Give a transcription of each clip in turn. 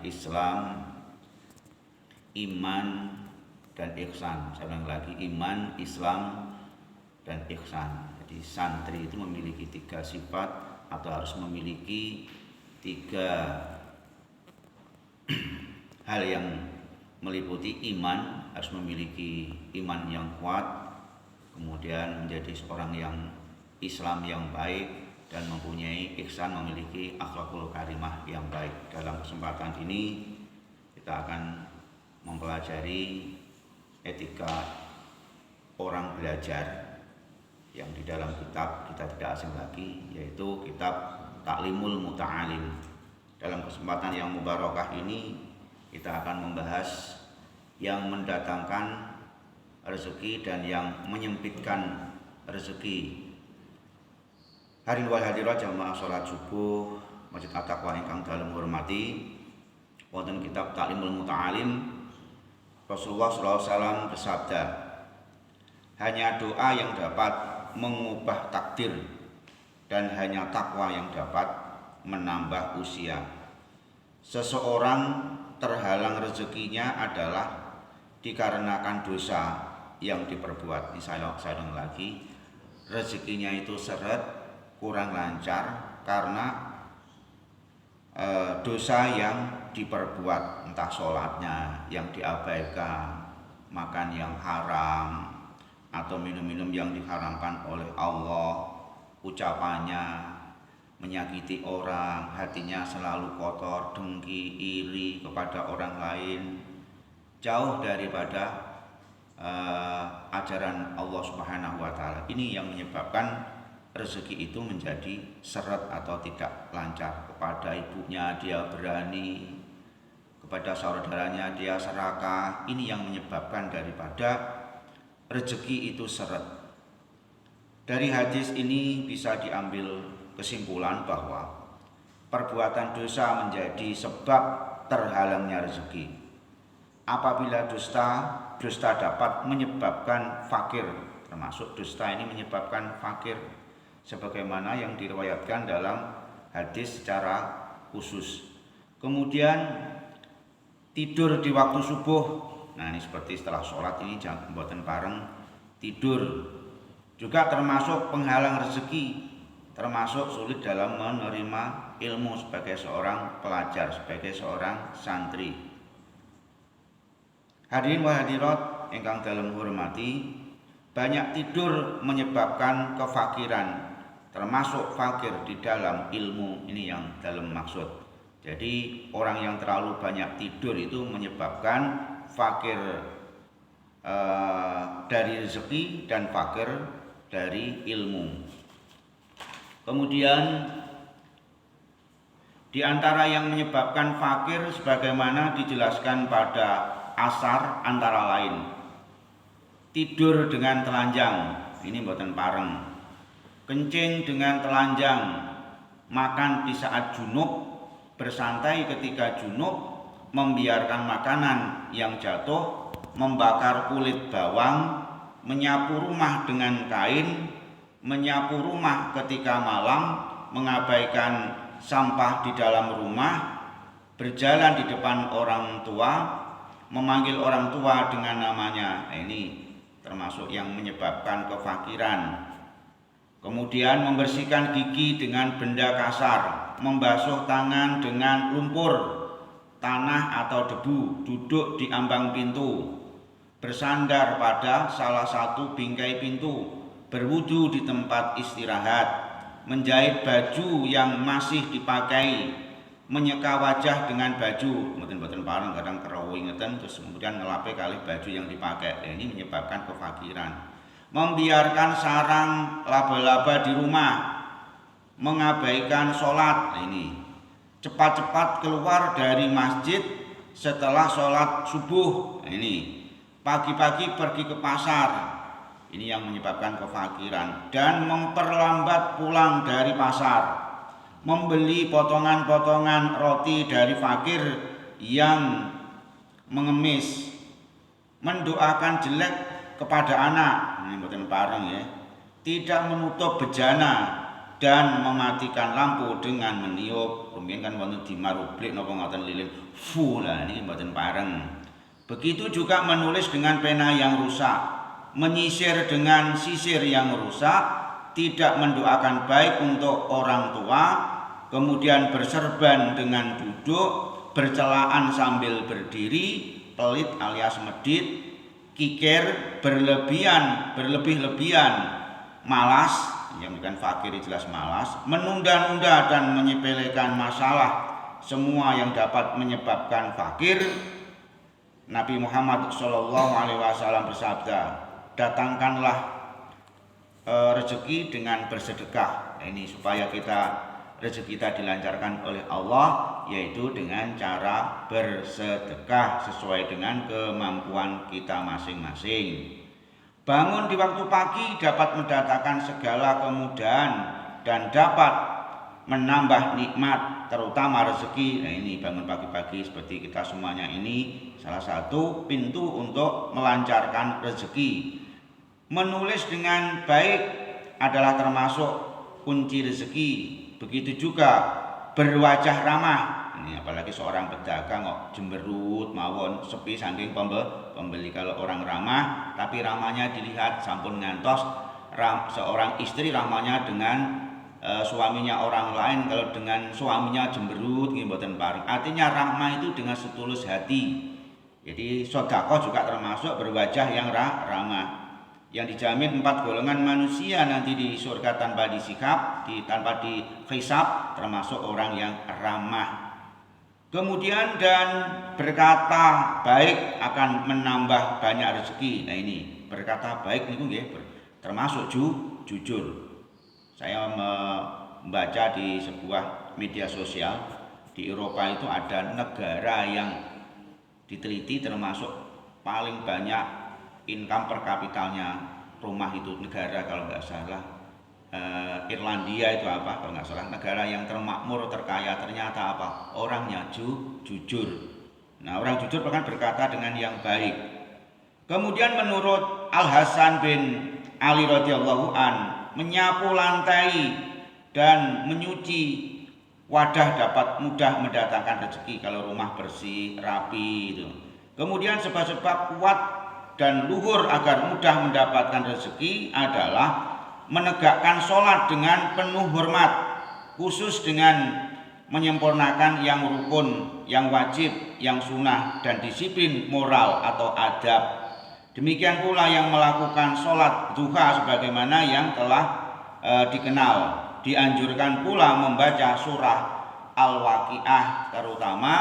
Islam, iman, dan ihsan. Saya ulang lagi, iman, Islam, dan ihsan. Jadi santri itu memiliki 3 sifat atau harus memiliki 3 hal yang meliputi iman, harus memiliki iman yang kuat, kemudian menjadi seorang yang Islam yang baik, dan mempunyai ihsan, memiliki akhlakul karimah yang baik. Dalam kesempatan ini kita akan mempelajari etika orang belajar yang di dalam kitab kita tidak asing lagi, yaitu kitab Ta'limul Muta'alim. Dalam kesempatan yang mubarakah ini kita akan membahas yang mendatangkan rezeki dan yang menyempitkan rezeki. Hadirin wal hadirat jamaah salat subuh Masjid At-Taqwa ingkang dalem hormati, wonten kitab Ta'limul Muta'alim Rasulullah SAW bersabda, hanya doa yang dapat mengubah takdir dan hanya takwa yang dapat menambah usia. Seseorang terhalang rezekinya adalah dikarenakan dosa yang diperbuat. Saya ulang lagi, rezekinya itu seret, kurang lancar karena dosa yang diperbuat, entah sholatnya yang diabaikan, makan yang haram, atau minum-minum yang diharamkan oleh Allah, ucapannya menyakiti orang, hatinya selalu kotor, dengki, iri kepada orang lain, jauh daripada ajaran Allah Subhanahu wa Ta'ala. Ini yang menyebabkan rezeki itu menjadi seret atau tidak lancar. Kepada ibunya dia berani, kepada saudaranya dia serakah. Ini yang menyebabkan daripada rezeki itu seret. Dari hadis ini bisa diambil kesimpulan bahwa perbuatan dosa menjadi sebab terhalangnya rezeki. Apabila dusta dapat menyebabkan fakir, termasuk dusta ini menyebabkan fakir, sebagaimana yang diriwayatkan dalam hadis secara khusus. Kemudian tidur di waktu subuh, nah ini seperti setelah sholat ini jangan pembuatan bareng, tidur juga termasuk penghalang rezeki, termasuk sulit dalam menerima ilmu sebagai seorang pelajar, sebagai seorang santri. Hadirin wa hadirat ingkang dalem hormati, banyak tidur menyebabkan kefakiran, termasuk fakir di dalam ilmu. Ini yang dalam maksud. Jadi orang yang terlalu banyak tidur itu menyebabkan fakir dari rezeki dan fakir dari ilmu. Kemudian di antara yang menyebabkan fakir sebagaimana dijelaskan pada asar antara lain tidur dengan telanjang, ini mboten pareng. Kencing dengan telanjang, makan di saat junub, bersantai ketika junub, membiarkan makanan yang jatuh, membakar kulit bawang, menyapu rumah dengan kain, menyapu rumah ketika malam, mengabaikan sampah di dalam rumah, berjalan di depan orang tua, memanggil orang tua dengan namanya. Ini termasuk yang menyebabkan kefakiran. Kemudian membersihkan gigi dengan benda kasar, membasuh tangan dengan lumpur, tanah atau debu, duduk di ambang pintu, bersandar pada salah satu bingkai pintu, berwudu di tempat istirahat, menjahit baju yang masih dipakai, menyeka wajah dengan baju, mboten pareng kadang kerowo ingeten, terus kemudian ngelape kali baju yang dipakai. Ini menyebabkan kefakiran. Membiarkan sarang laba-laba di rumah, mengabaikan sholat. Ini cepat-cepat keluar dari masjid setelah sholat subuh. Ini pagi-pagi pergi ke pasar. Ini yang menyebabkan kefakiran. Dan memperlambat pulang dari pasar, membeli potongan-potongan roti dari fakir yang mengemis, mendoakan jelek kepada anak, ini mboten pareng ya, tidak menutup bejana dan mematikan lampu dengan meniup. Rumiyin kan wonten dimarublik napa ngoten lilin fu lah niki mboten pareng. Begitu juga menulis dengan pena yang rusak, menyisir dengan sisir yang rusak, tidak mendoakan baik untuk orang tua, kemudian berserban dengan duduk, bercelaan sambil berdiri, pelit alias medit, kikir, berlebih-lebihan, malas, yang bukan fakir jelas malas, menunda-nunda dan menyepelekan masalah, semua yang dapat menyebabkan fakir. Nabi Muhammad SAW bersabda, datangkanlah rezeki dengan bersedekah. Ini supaya rezeki kita dilancarkan oleh Allah, yaitu dengan cara bersedekah sesuai dengan kemampuan kita masing-masing. Bangun di waktu pagi dapat mendatangkan segala kemudahan dan dapat menambah nikmat, terutama rezeki. Nah ini bangun pagi-pagi seperti kita semuanya ini salah satu pintu untuk melancarkan rezeki. Menulis dengan baik adalah termasuk kunci rezeki. Begitu juga berwajah ramah. Ini apalagi seorang pedagang kok jemberut mawon sepi saking pembeli. Kalau orang ramah, tapi ramahnya dilihat sampun ngantos. Seorang istri ramahnya dengan suaminya orang lain, kalau dengan suaminya jemberut nggih mboten pareng. Artinya ramah itu dengan setulus hati. Jadi sedekah juga termasuk berwajah yang ramah. Yang dijamin 4 golongan manusia nanti di surga tanpa disikap, tanpa dihisab, termasuk orang yang ramah. Kemudian dan berkata baik akan menambah banyak rezeki. Nah ini berkata baik niku nggih termasuk jujur. Saya membaca di sebuah media sosial di Eropa itu ada negara yang diteliti termasuk paling banyak income per kapitalnya rumah itu negara kalau nggak salah Irlandia itu apa kalau nggak salah negara yang termakmur terkaya ternyata apa orangnya jujur. Nah orang jujur bahkan berkata dengan yang baik. Kemudian menurut Al Hasan bin Ali radhiyallahu an menyapu lantai dan menyuci wadah dapat mudah mendatangkan rezeki kalau rumah bersih rapi itu. Kemudian sebab-sebab kuat dan luhur agar mudah mendapatkan rezeki adalah menegakkan sholat dengan penuh hormat, khusus dengan menyempurnakan yang rukun, yang wajib, yang sunnah, dan disiplin moral atau adab. Demikian pula yang melakukan sholat duha sebagaimana yang telah dikenal. Dianjurkan pula membaca surah Al-Waqiah terutama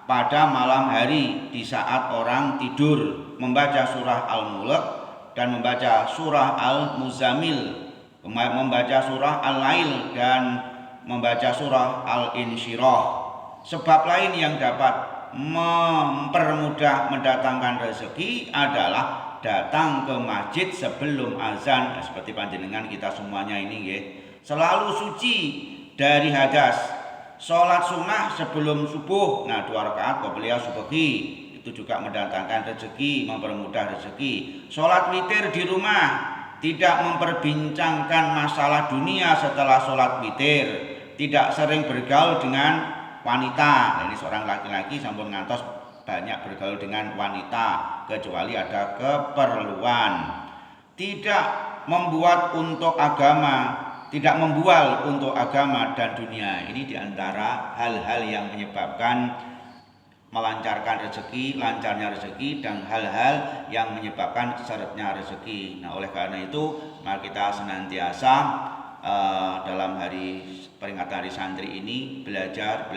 pada malam hari di saat orang tidur, membaca surah Al-Mulk dan membaca surah Al-Muzammil, membaca surah Al-Lail dan membaca surah Al-Insyirah. Sebab lain yang dapat mempermudah mendatangkan rezeki adalah datang ke masjid sebelum azan. Seperti panjenengan kita semuanya ini nggih, selalu suci dari hadas. Sholat sunnah sebelum subuh, nah 2 rakaat qobliyah subuhi, itu juga mendatangkan rezeki, mempermudah rezeki. Sholat witir di rumah, tidak memperbincangkan masalah dunia setelah sholat witir, tidak sering bergaul dengan wanita. Nah, ini seorang laki-laki sampun ngantos banyak bergaul dengan wanita kecuali ada keperluan. Tidak membuat untuk agama, tidak membual untuk agama dan dunia. Ini diantara hal-hal yang menyebabkan melancarkan rezeki, lancarnya rezeki, dan hal-hal yang menyebabkan syaratnya rezeki. Nah oleh karena itu mari kita senantiasa dalam peringatan hari santri ini belajar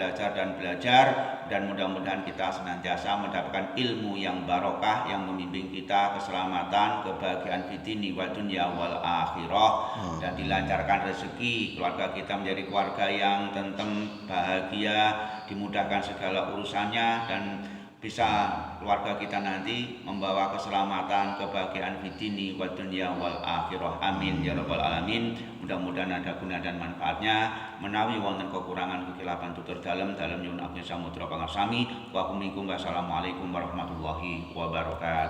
dan mudah-mudahan kita senantiasa mendapatkan ilmu yang barokah yang membimbing kita keselamatan, kebahagiaan fitini wa dunya wal akhirah, dan dilancarkan rezeki, keluarga kita menjadi keluarga yang tentrem, bahagia, dimudahkan segala urusannya, dan bisa keluarga kita nanti membawa keselamatan, kebahagiaan fitini wa dunya wal akhirah. Amin ya rabbal alamin. Mudah-mudahan ada guna dan manfaatnya. Menawi wonten kekurangan kekilapan tutur dalem nyuwun ageng samudra pangarsami. Wa assalamualaikum warahmatullahi wabarakatuh.